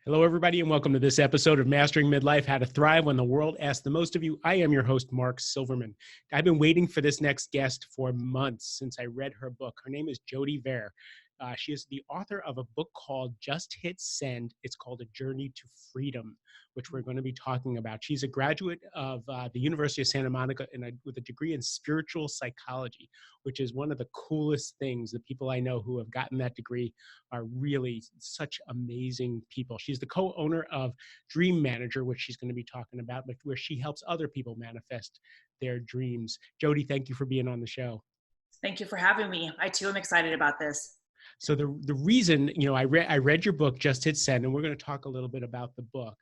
Hello, everybody, and welcome to this episode of Mastering Midlife, How to Thrive When the World Asks the Most of You. I am your host, Mark Silverman. I've been waiting for this next guest for months since I read her book. Her name is Jody Vehr. She is the author of a book called Just Hit Send. It's called A Journey to Freedom, which we're going to be talking about. She's a graduate of the University of Santa Monica with a degree in spiritual psychology, which is one of the coolest things. The people I know who have gotten that degree are really such amazing people. She's the co-owner of Dream Manager, which she's going to be talking about, but where she helps other people manifest their dreams. Jody, thank you for being on the show. Thank you for having me. I too am excited about this. So the reason, I read your book, Just Hit Send, and we're going to talk a little bit about the book.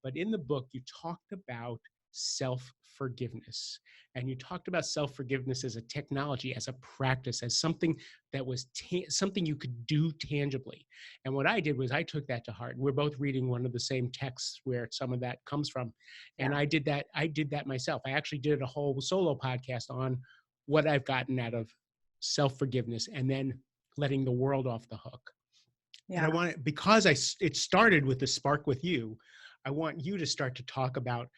But in the book, you talked about self-forgiveness. And you talked about self-forgiveness as a technology, as a practice, as something that was something you could do tangibly. And what I did was I took that to heart. We're both reading one of the same texts where some of that comes from. And I did that myself. I actually did a whole solo podcast on what I've gotten out of self-forgiveness and then letting the world off the hook. Yeah. And it started with the spark with you. I want you to start to talk about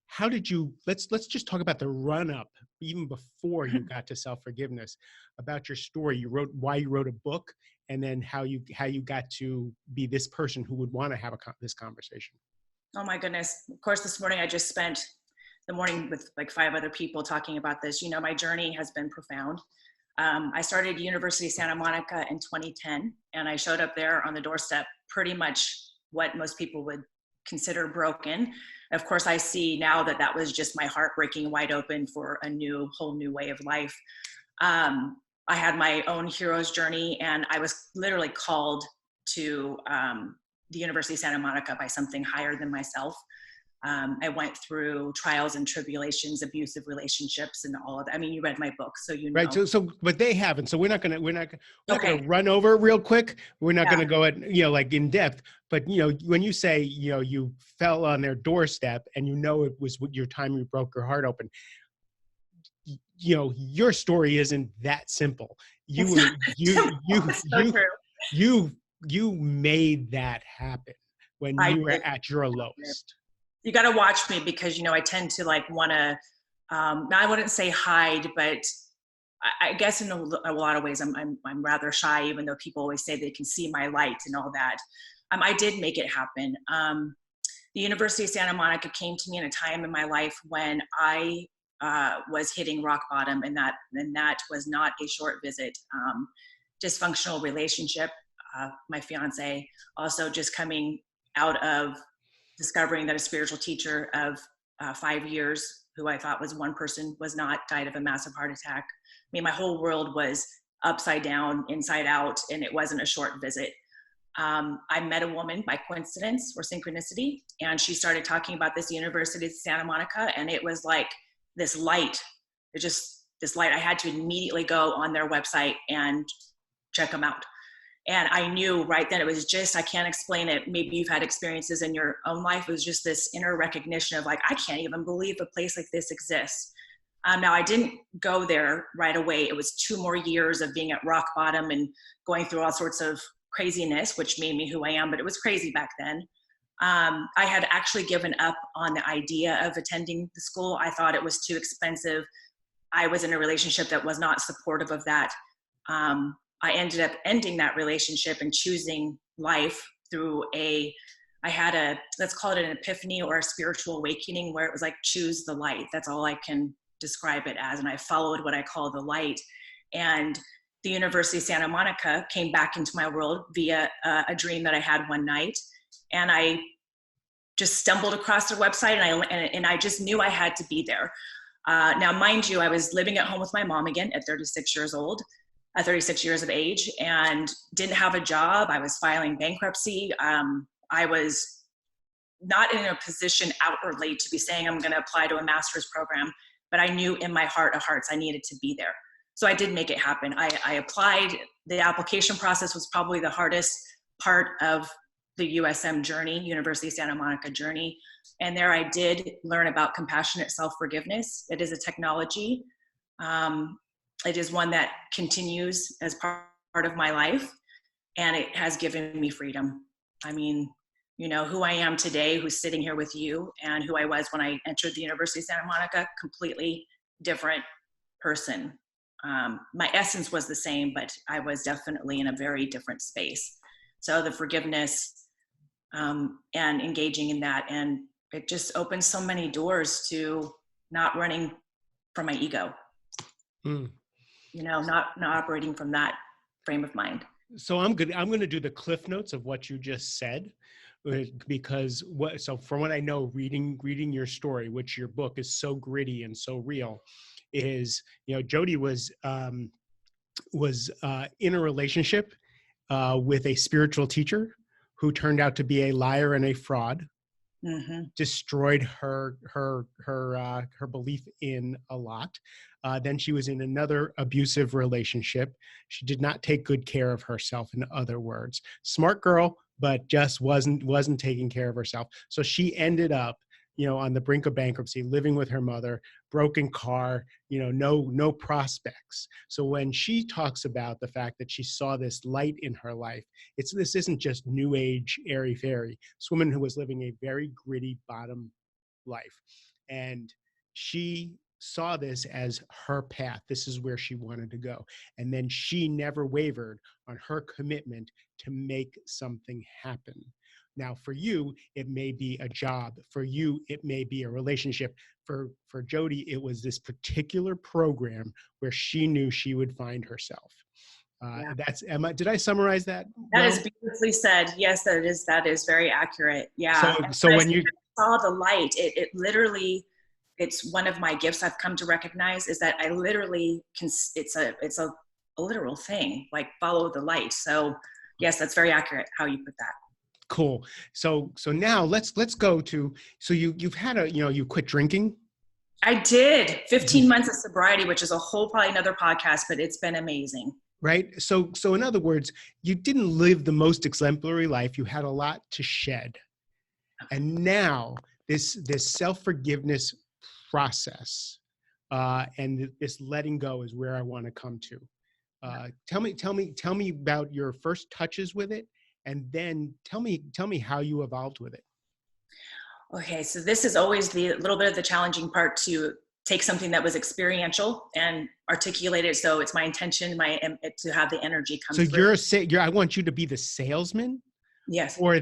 how did you, let's just talk about the run up, even before you got to self-forgiveness, about your story. Why you wrote a book, and then how you got to be this person who would want to have this conversation. Oh my goodness. Of course, this morning I just spent the morning with like 5 other people talking about this. My journey has been profound. I started University of Santa Monica in 2010, and I showed up there on the doorstep pretty much what most people would consider broken. Of course, I see now that was just my heart breaking wide open for a whole new way of life. I had my own hero's journey, and I was literally called to the University of Santa Monica by something higher than myself. I went through trials and tribulations, abusive relationships, and all of that. I mean, you read my book, so you know. Right. So, but they haven't. So we're not gonna run over it real quick. We're not gonna go at like in depth. But when you say you fell on their doorstep and it was your time you broke your heart open. Your story isn't that simple. You made that happen when you were at your lowest. You got to watch me because, I tend to want to, now I wouldn't say hide, but I guess in a lot of ways I'm rather shy, even though people always say they can see my light and all that. I did make it happen. The University of Santa Monica came to me in a time in my life when I was hitting rock bottom, and that was not a short visit. Dysfunctional relationship, my fiance, also just coming out of discovering that a spiritual teacher of 5 years, who I thought was one person, was not, died of a massive heart attack. I mean, my whole world was upside down, inside out, and it wasn't a short visit. I met a woman by coincidence or synchronicity, and she started talking about this University of Santa Monica, and it was like this light. This light. I had to immediately go on their website and check them out. And I knew right then, it was just, I can't explain it. Maybe you've had experiences in your own life. It was just this inner recognition of I can't even believe a place like this exists. Now, I didn't go there right away. It was 2 more years of being at rock bottom and going through all sorts of craziness, which made me who I am, but it was crazy back then. I had actually given up on the idea of attending the school. I thought it was too expensive. I was in a relationship that was not supportive of that. I ended up ending that relationship and choosing life through let's call it an epiphany or a spiritual awakening, where it was choose the light. That's all I can describe it as. And I followed what I call the light. And the University of Santa Monica came back into my world via a dream that I had one night. And I just stumbled across their website, and I just knew I had to be there. Now, mind you, I was living at home with my mom again at 36 years of age, and didn't have a job. I was filing bankruptcy. I was not in a position outwardly to be saying I'm going to apply to a master's program, but I knew in my heart of hearts I needed to be there. So I did make it happen. I applied. The application process was probably the hardest part of the USM journey, University of Santa Monica journey. And there I did learn about compassionate self-forgiveness. It is a technology. It is one that continues as part of my life, and it has given me freedom. I mean, who I am today, who's sitting here with you, and who I was when I entered the University of Santa Monica, completely different person. My essence was the same, but I was definitely in a very different space. So the forgiveness and engaging in that, and it just opens so many doors to not running from my ego, not operating from that frame of mind. So I'm going to do the cliff notes of what you just said, because from what I know, reading your story, which your book is so gritty and so real, is, Jody was in a relationship with a spiritual teacher who turned out to be a liar and a fraud. Mm-hmm. Destroyed her belief in a lot. Then she was in another abusive relationship. She did not take good care of herself, in other words. Smart girl, but just wasn't taking care of herself. So she ended up, on the brink of bankruptcy, living with her mother, broken car, no prospects. So when she talks about the fact that she saw this light in her life, this isn't just new age, airy fairy. This woman who was living a very gritty bottom life. And she saw this as her path. This is where she wanted to go. And then she never wavered on her commitment to make something happen. Now, for you, it may be a job. For you, it may be a relationship. For Jody, it was this particular program where she knew she would find herself. Did I summarize that? That is beautifully said. Yes, that is very accurate. Yeah. So when you saw the light, it literally, it's one of my gifts I've come to recognize, is that I literally can, it's a literal thing, like follow the light. So yes, that's very accurate how you put that. Cool. So now let's go to, so you've had you quit drinking. I did 15 months of sobriety, which is a whole, probably another podcast, but it's been amazing. Right. So in other words, you didn't live the most exemplary life. You had a lot to shed. And now this self-forgiveness process and this letting go is where I want to come to. Tell me about your first touches with it, and then tell me how you evolved with it. Okay, so this is always the little bit of the challenging part, to take something that was experiential and articulate it. So it's my intention, to have the energy come through. So I want you to be the salesman. Yes. For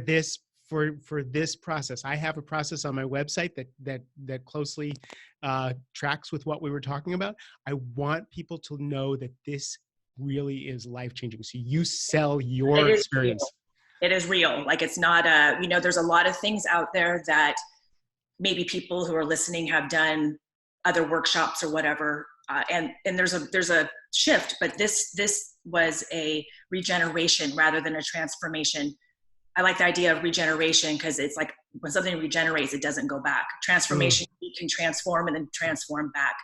this process. I have a process on my website that closely tracks with what we were talking about. I want people to know that this really is life-changing. So you sell your experience. It is real. Like, it's not there's a lot of things out there that maybe people who are listening have done other workshops or whatever. And there's a shift, but this was a regeneration rather than a transformation. I like the idea of regeneration because it's like when something regenerates, it doesn't go back. Transformation, you can transform and then transform back.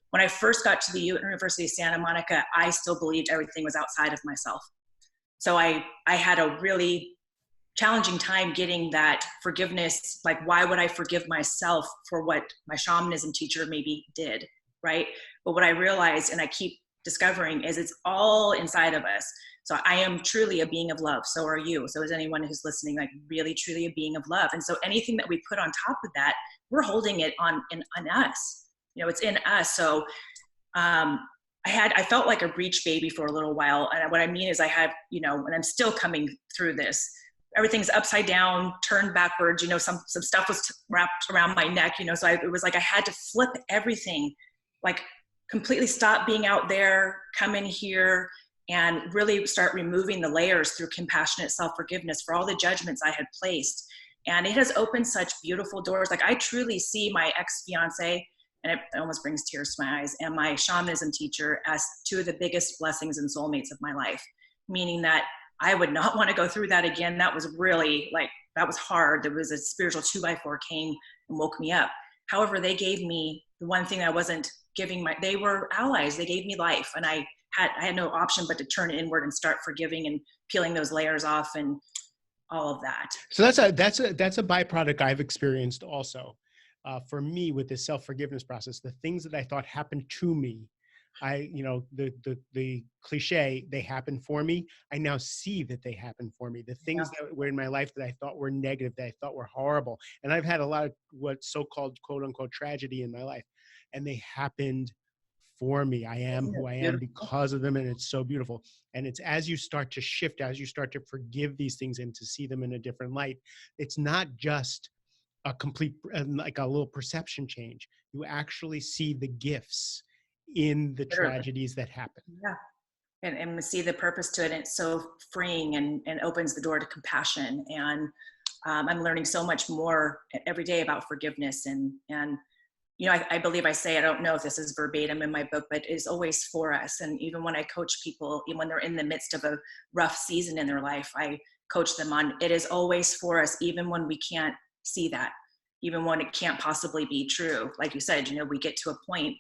When I first got to the University of Santa Monica, I still believed everything was outside of myself. So I had a really challenging time getting that forgiveness. Like, why would I forgive myself for what my shamanism teacher maybe did, right? But what I realized, and I keep discovering, is it's all inside of us. So I am truly a being of love. So are you. So is anyone who's listening, like, really, truly a being of love. And so anything that we put on top of that, we're holding it on us. It's in us. So I felt like a breech baby for a little while. And what I mean is I had, and I'm still coming through this. Everything's upside down, turned backwards, some stuff was wrapped around my neck, so it was like I had to flip everything, like completely stop being out there, come in here, and really start removing the layers through compassionate self-forgiveness for all the judgments I had placed. And it has opened such beautiful doors. Like, I truly see my ex-fiance, and it almost brings tears to my eyes, and my shamanism teacher as two of the biggest blessings and soulmates of my life, meaning that I would not want to go through that again. That was really, that was hard. There was a spiritual 2x4 came and woke me up. However, they gave me the one thing I wasn't giving they were allies. They gave me life, and I had no option but to turn inward and start forgiving and peeling those layers off and all of that. So that's a byproduct I've experienced also. For me, with this self-forgiveness process, the things that I thought happened to me, the cliche, they happen for me. I now see that they happen for me. The things Yeah. that were in my life that I thought were negative, that I thought were horrible. And I've had a lot of what's so-called quote unquote tragedy in my life. And they happened for me. I am Isn't it who I am beautiful? because of them. And it's so beautiful. And it's as you start to shift, as you start to forgive these things and to see them in a different light, it's not just a complete, like a little perception change. You actually see the gifts in the Literally. tragedies that happen. Yeah. And see the purpose to it. And it's so freeing and opens the door to compassion. And I'm learning so much more every day about forgiveness. And I believe I say, I don't know if this is verbatim in my book, but it's always for us. And even when I coach people, even when they're in the midst of a rough season in their life, I coach them on, it is always for us, even when we can't see that, even when it can't possibly be true. Like you said, we get to a point,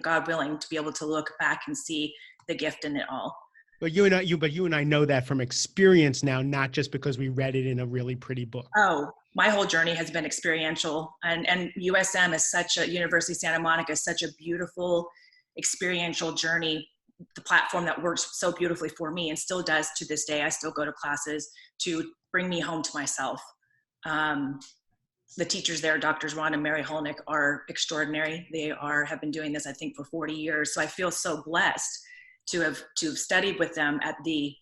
God willing, to be able to look back and see the gift in it all. But you and I know that from experience now, not just because we read it in a really pretty book. Oh, my whole journey has been experiential, and USM is University of Santa Monica is such a beautiful experiential journey. The platform that works so beautifully for me and still does to this day. I still go to classes to bring me home to myself. The teachers there, Drs. Ron and Mary Holnick, are extraordinary. They have been doing this, I think, for 40 years. So I feel so blessed to have studied with them at the,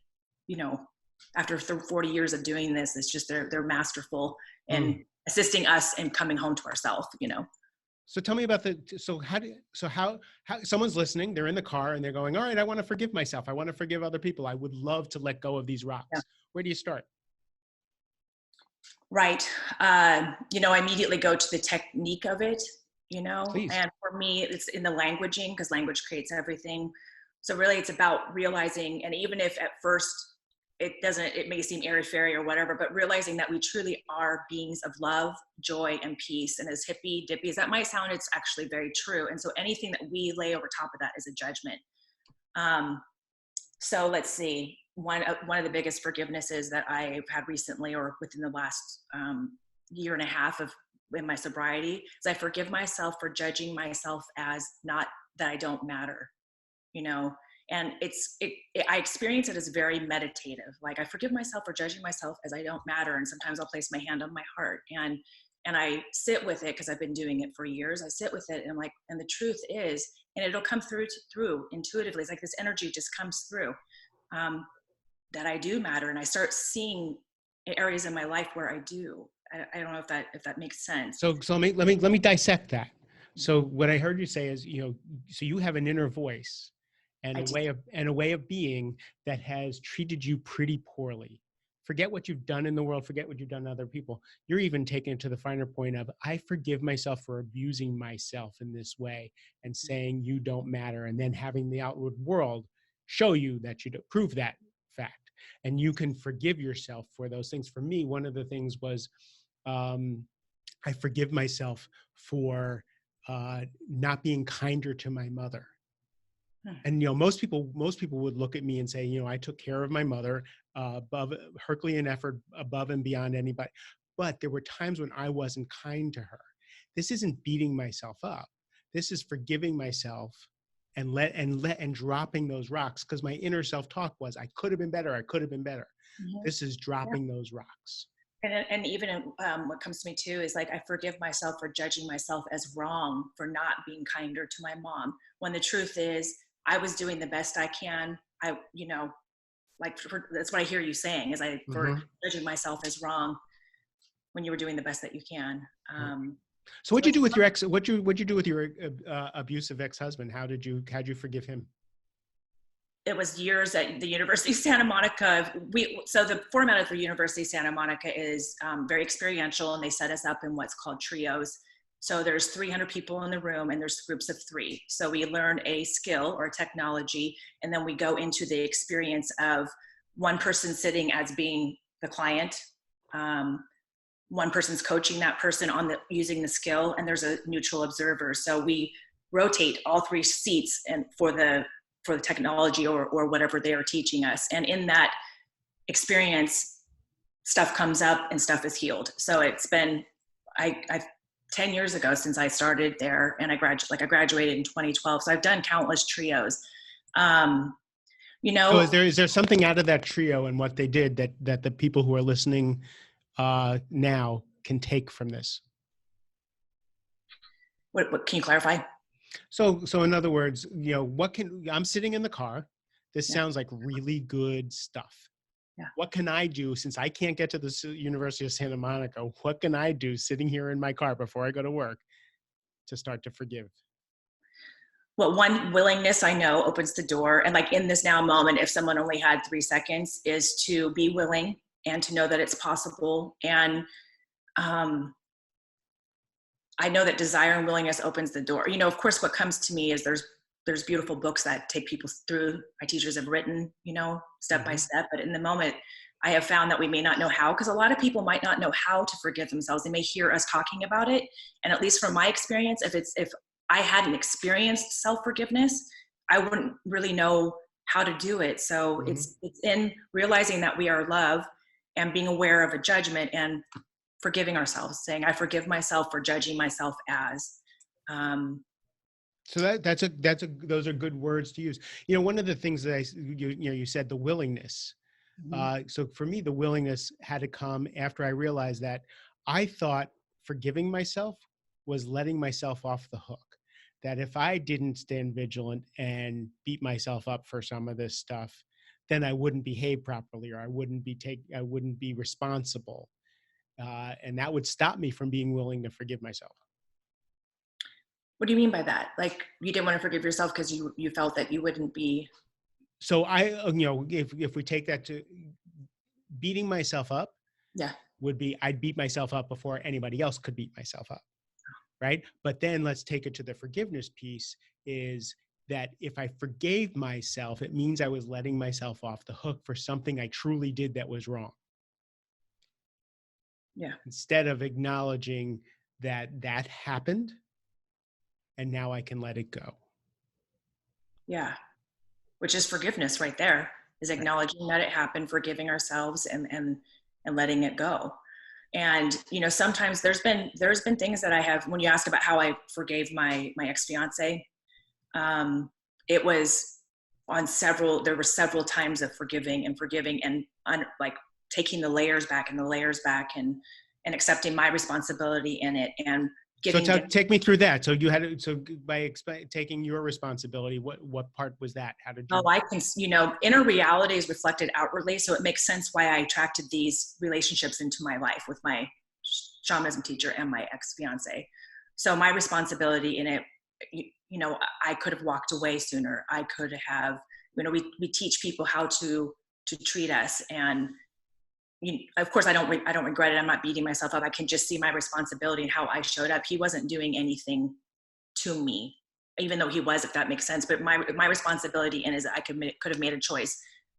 after 40 years of doing this. It's just they're masterful in assisting us in coming home to ourselves. So tell me about how someone's listening, they're in the car and they're going, all right, I want to forgive myself. I want to forgive other people. I would love to let go of these rocks. Yeah. Where do you start? Right. I immediately go to the technique of it, Please. and for me, it's in the languaging, because language creates everything. So really it's about realizing, and even if at first it may seem airy-fairy or whatever, but realizing that we truly are beings of love, joy, and peace. And as hippy-dippy as that might sound, it's actually very true. And so anything that we lay over top of that is a judgment. So let's see. One of the biggest forgivenesses that I've had recently, or within the last year and a half in my sobriety, is I forgive myself for judging myself as not that I don't matter, and I experience it as very meditative. Like, I forgive myself for judging myself as I don't matter. And sometimes I'll place my hand on my heart and I sit with it, because I've been doing it for years. I sit with it and I'm like, and the truth is, and it'll come through intuitively. It's like this energy just comes through, that I do matter. And I start seeing areas in my life where I do. I don't know if that makes sense. So let me dissect that. So what I heard you say is, so you have an inner voice and a way of being that has treated you pretty poorly. Forget what you've done in the world, forget what you've done to other people. You're even taking it to the finer point of, I forgive myself for abusing myself in this way and saying you don't matter, and then having the outward world show you that you don't, prove that fact. And you can forgive yourself for those things. For me, one of the things was, I forgive myself for not being kinder to my mother. And most people would look at me and say, I took care of my mother above Herculean effort, above and beyond anybody. But there were times when I wasn't kind to her. This isn't beating myself up. This is forgiving myself and dropping those rocks, because my inner self-talk was, I could have been better. I could have been better. Mm-hmm. This is dropping those rocks. And even what comes to me too is, like, I forgive myself for judging myself as wrong for not being kinder to my mom, when the truth is I was doing the best I can. That's what I hear you saying, is for judging myself as wrong when you were doing the best that you can. So what'd you do with your ex? What'd you do with your abusive ex-husband? How'd you forgive him? It was years at the University of Santa Monica. So the format of the University of Santa Monica is very experiential, and they set us up in what's called trios. So there's 300 people in the room, and there's groups of 3. So we learn a skill or a technology, and then we go into the experience of one person sitting as being the client. One person's coaching that person on using the skill, and there's a neutral observer. So we rotate all 3 seats and for the technology or whatever they are teaching us. And in that experience, stuff comes up and stuff is healed. So it's been, 10 years ago since I started there, and I graduated in 2012. So I've done countless trios. You So know, is there something out of that trio and what they did that the people who are listening now can take from this? what can you clarify? So in other words, I'm sitting in the car. This Yeah, sounds like really good stuff. yeah. What can I do since I can't get to the University of Santa Monica? What can I do sitting here in my car before I go to work to start to forgive? Well, one, willingness, I know, opens the door. And like in this now moment, if someone only had 3 seconds, is to be willing and to know that it's possible. And um, I know that desire and willingness opens the door. Of course, what comes to me is there's beautiful books that take people through. My teachers have written, step by Mm-hmm. step. But in the moment, I have found that we may not know how, because a lot of people might not know how to forgive themselves. They may hear us talking about it, and at least from my experience, if I hadn't experienced self-forgiveness, I wouldn't really know how to do it. So Mm-hmm. it's in realizing that we are love and being aware of a judgment and forgiving ourselves, saying, I forgive myself for judging myself as. So those are good words to use. One of the things that you said, the willingness. So for me, the willingness had to come after I realized that I thought forgiving myself was letting myself off the hook. That if I didn't stand vigilant and beat myself up for some of this stuff, then I wouldn't behave properly, or I wouldn't be responsible, and that would stop me from being willing to forgive myself. What do you mean by that? Like, you didn't want to forgive yourself because you felt that you wouldn't be. So if we take that to beating myself up, Yeah. would be I'd beat myself up before anybody else could beat myself up. Right. But then let's take it to the forgiveness piece, is that if I forgave myself, it means I was letting myself off the hook for something I truly did that was wrong. Yeah. Instead of acknowledging that happened and now I can let it go. Yeah. Which is forgiveness right there, is Right. acknowledging that it happened, forgiving ourselves, and letting it go. And sometimes there's been things that I have, when you ask about how I forgave my ex-fiance, it was there were several times of forgiving and like taking the layers back and accepting my responsibility in it, and So getting take me through that. So you had to, so by taking your responsibility, what part was that? How did you? Oh, I can, inner reality is reflected outwardly. So it makes sense why I attracted these relationships into my life with my shamanism teacher and my ex-fiance. So my responsibility in it, I could have walked away sooner. I could have, we teach people how to treat us. And of course I don't regret it. I'm not beating myself up. I can just see my responsibility and how I showed up. He wasn't doing anything to me, even though he was, if that makes sense. But my responsibility in is that I could have made a choice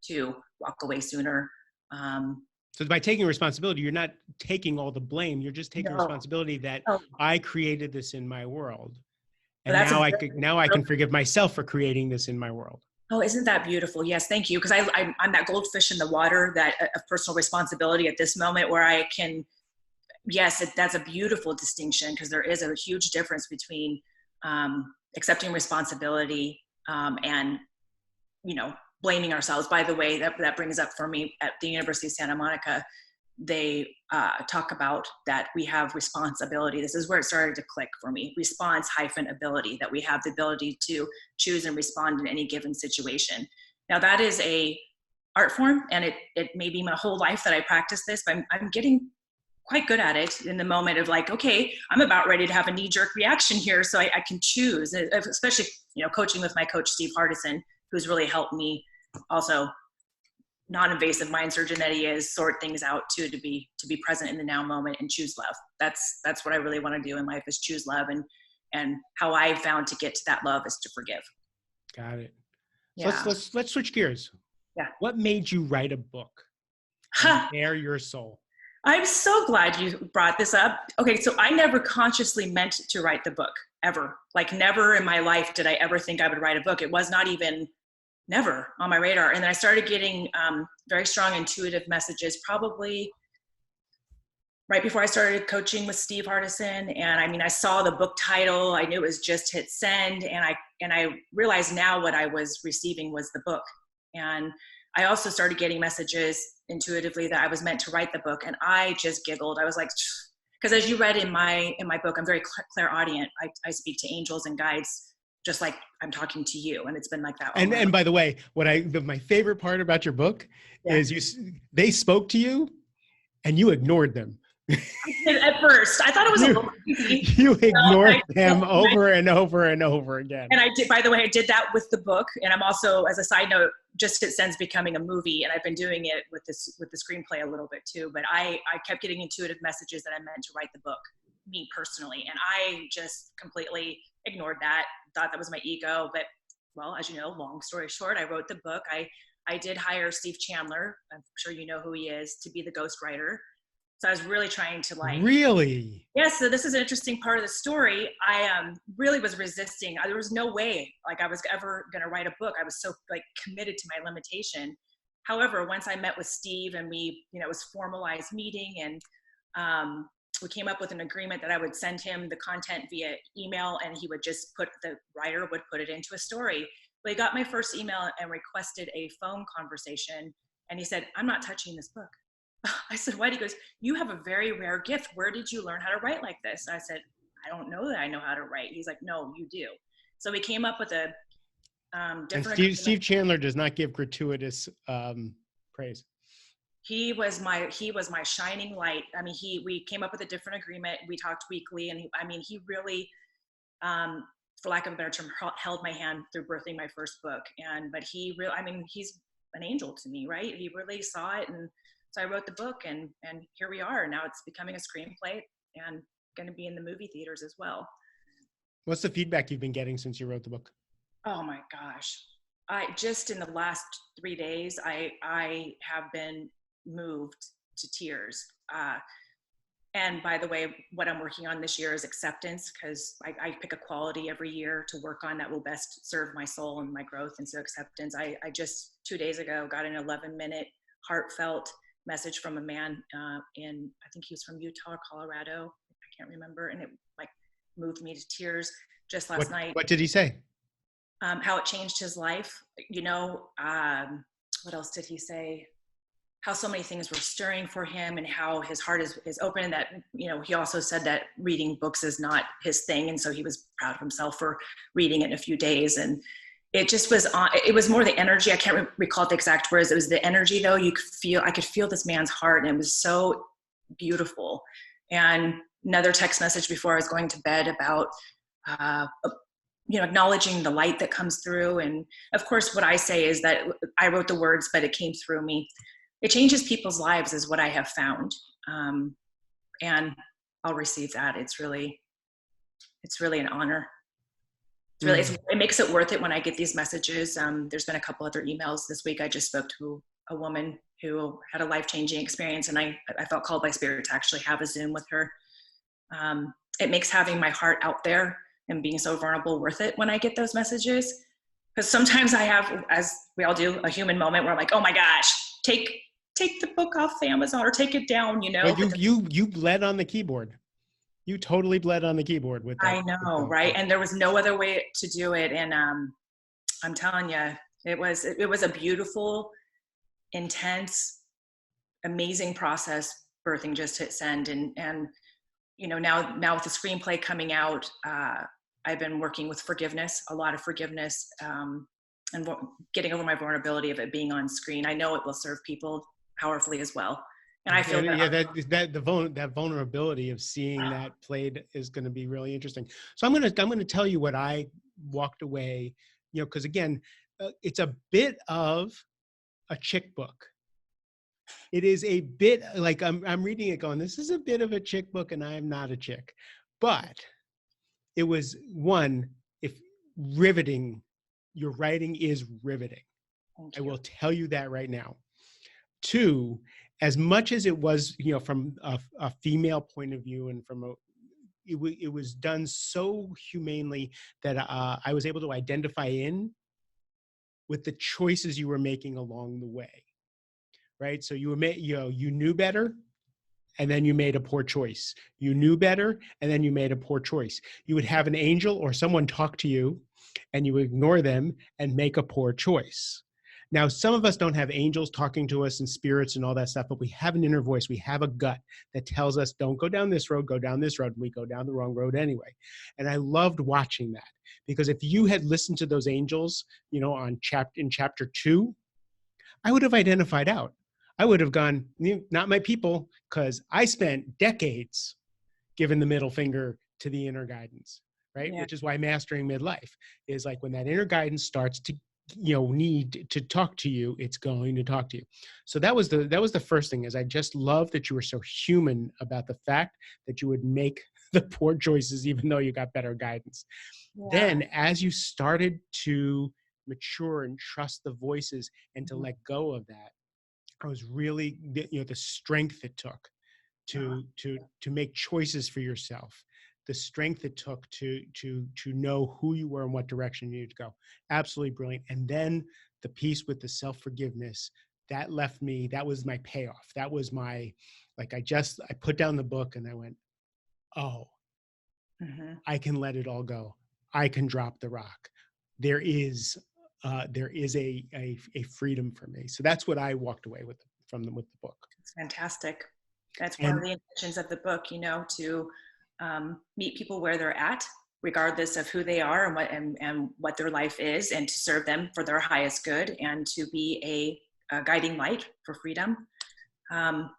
to walk away sooner. So by taking responsibility, you're not taking all the blame. You're just taking No. responsibility that Oh, I created this in my world, but and that's a now I can forgive myself for creating this in my world. Oh, isn't that beautiful? Yes, thank you. Because I'm that goldfish in the water, that of personal responsibility at this moment, where I can, yes, that's a beautiful distinction, because there is a huge difference between accepting responsibility and, blaming ourselves. By the way, that brings up for me at the University of Santa Monica, they talk about that we have responsibility. This is where it started to click for me. Response-ability, that we have the ability to choose and respond in any given situation. Now that is a art form, and it may be my whole life that I practice this, but I'm getting quite good at it in the moment of like, okay, I'm about ready to have a knee-jerk reaction here, so I can choose, especially, coaching with my coach, Steve Hardison, who's really helped me also, non-invasive mind surgeon that he is, sort things out too, to be present in the now moment and choose love. That's what I really want to do in life, is choose love, and how I found to get to that love is to forgive. Got it. So Yeah. let's switch gears. Yeah. What made you write a book and bare your soul? I'm so glad you brought this up. Okay, so I never consciously meant to write the book, ever. Like, never in my life did I ever think I would write a book. It was not even, never on my radar. And then I started getting very strong intuitive messages, probably right before I started coaching with Steve Hardison. And I mean, I saw the book title, I knew it was Just Hit Send. And I realized now what I was receiving was the book. And I also started getting messages intuitively that I was meant to write the book. And I just giggled. I was like, because as you read in my book, I'm very clairaudient. I speak to angels and guides, just like I'm talking to you. And it's been like that. And by the way, my favorite part about your book is they spoke to you and you ignored them. At first, I thought it was a little easy. You ignored them over and over and over again. And I did, by the way, I did that with the book. And I'm also, as a side note, Just It Sends becoming a movie. And I've been doing it with the screenplay a little bit too. But I kept getting intuitive messages that I meant to write the book, me personally. And I just completely ignored that, thought that was my ego. But well, as you know, long story short, I wrote the book. I did hire Steve Chandler, I'm sure you know who he is, to be the ghostwriter. So I was really trying to Really? Yeah, so this is an interesting part of the story. I really was resisting. There was no way I was ever going to write a book. I was so committed to my limitation. However, once I met with Steve and we, it was formalized meeting, and we came up with an agreement that I would send him the content via email, and he would just the writer would put it into a story. But he got my first email and requested a phone conversation, and he said, "I'm not touching this book." I said, "Why?" He goes, "You have a very rare gift. Where did you learn how to write like this?" I said, "I don't know that I know how to write." He's like, "No, you do." So we came up with a different. And Steve Chandler does not give gratuitous praise. He was my shining light. I mean, we came up with a different agreement. We talked weekly, and he really, for lack of a better term, held my hand through birthing my first book. But he really, he's an angel to me, right? He really saw it, and so I wrote the book, and here we are. Now it's becoming a screenplay and going to be in the movie theaters as well. What's the feedback you've been getting since you wrote the book? Oh my gosh. Just in the last 3 days, I have been moved to tears. And by the way, what I'm working on this year is acceptance, because I pick a quality every year to work on that will best serve my soul and my growth. And so acceptance, I just 2 days ago got an 11-minute heartfelt message from a man in, I think he was from Utah or Colorado, I can't remember, and it moved me to tears just last night. What did he say? How it changed his life. What else did he say? How so many things were stirring for him, and how his heart is open. And that, he also said that reading books is not his thing, and so he was proud of himself for reading it in a few days. And it just was it was more the energy. I can't recall the exact words. It was the energy, though. I could feel this man's heart, and it was so beautiful. And another text message before I was going to bed about, acknowledging the light that comes through. And of course, what I say is that I wrote the words, but it came through me. It changes people's lives is what I have found. And I'll receive that. It's really an honor. It makes it worth it when I get these messages. There's been a couple other emails this week. I just spoke to a woman who had a life-changing experience, and I felt called by Spirit to actually have a Zoom with her. It makes having my heart out there and being so vulnerable worth it when I get those messages. Because sometimes I have, as we all do, a human moment where I'm like, oh my gosh, take the book off Amazon or take it down, You bled on the keyboard. You totally bled on the keyboard with that. I know, right? And there was no other way to do it. And I'm telling you, it was a beautiful, intense, amazing process, birthing Just Hit Send. And now with the screenplay coming out, I've been working with forgiveness, a lot of forgiveness, and getting over my vulnerability of it being on screen. I know it will serve people powerfully as well. And I feel that vulnerability of seeing that played is going to be really interesting. So I'm going to tell you what I walked away, because again, it's a bit of a chick book. It is a bit like I'm reading it going, this is a bit of a chick book, and I am not a chick, but it was riveting. Your writing is riveting. I will tell you that right now. 2, as much as it was, from a female point of view, and it was done so humanely that I was able to identify with the choices you were making along the way, right? So you knew better, and then you made a poor choice. You knew better, and then you made a poor choice. You would have an angel or someone talk to you, and you ignore them and make a poor choice. Now, some of us don't have angels talking to us and spirits and all that stuff, but we have an inner voice. We have a gut that tells us, don't go down this road, go down this road. And we go down the wrong road anyway. And I loved watching that, because if you had listened to those angels, in chapter 2, I would have identified out. I would have gone, not my people, because I spent decades giving the middle finger to the inner guidance, right? Yeah. Which is why mastering midlife is like, when that inner guidance starts to need to talk to you, it's going to talk to you. So that was the first thing. Is I just love that you were so human about the fact that you would make the poor choices even though you got better guidance. Yeah. Then as you started to mature and trust the voices and to let go of that, I was really, the strength it took to make choices for yourself, the strength it took to know who you were and what direction you need to go. Absolutely brilliant. And then the piece with the self-forgiveness, that left me, that was my payoff. That was my, like, I put down the book and I went, oh, I can let it all go. I can drop the rock. There is a freedom for me. So that's what I walked away with the book. It's fantastic. That's one of the intentions of the book, to meet people where they're at, regardless of who they are and what their life is, and to serve them for their highest good, and to be a guiding light for freedom. That's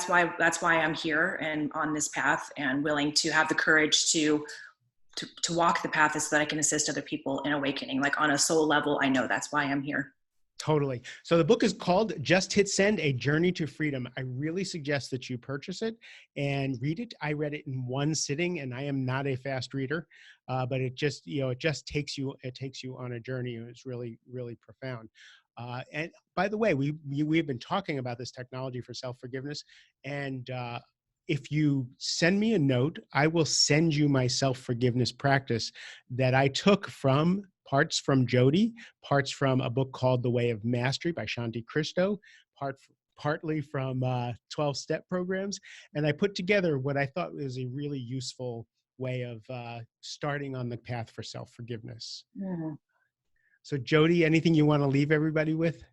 why I'm here and on this path, and willing to have the courage to walk the path, so that I can assist other people in awakening. Like, on a soul level, I know that's why I'm here. Totally. So the book is called Just Hit Send, A Journey to Freedom. I really suggest that you purchase it and read it. I read it in one sitting, and I am not a fast reader, but it just takes you on a journey. It's really, really profound. And by the way, we've been talking about this technology for self-forgiveness, and if you send me a note, I will send you my self-forgiveness practice that I took from parts from Jody, parts from a book called The Way of Mastery by Shanti Christo, partly from 12-step programs. And I put together what I thought was a really useful way of starting on the path for self-forgiveness. Mm-hmm. So Jody, anything you want to leave everybody with?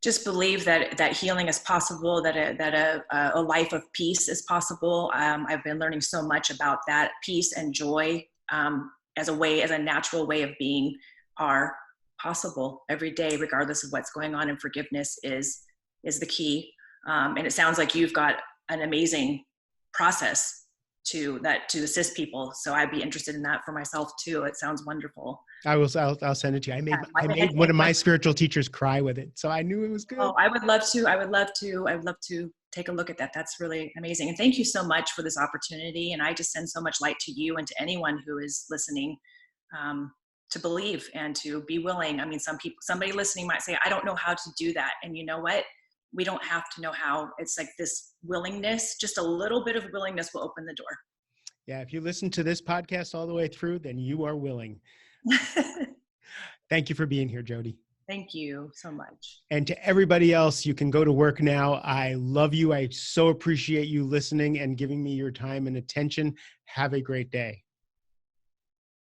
Just believe that healing is possible, that a life of peace is possible. I've been learning so much about that. Peace and joy as a natural way of being are possible every day, regardless of what's going on. And forgiveness is the key. And it sounds like you've got an amazing process to assist people. So I'd be interested in that for myself too. It sounds wonderful. I'll send it to you. I made one of my spiritual teachers cry with it, so I knew it was good. Oh, I would love to take a look at that. That's really amazing. And thank you so much for this opportunity. And I just send so much light to you and to anyone who is listening, to believe and to be willing. I mean, somebody listening might say, I don't know how to do that. And you know what? We don't have to know how. It's like this willingness, just a little bit of willingness will open the door. Yeah. If you listen to this podcast all the way through, then you are willing. Thank you for being here, Jody. Thank you so much. And to everybody else, you can go to work now. I love you. I so appreciate you listening and giving me your time and attention. Have a great day.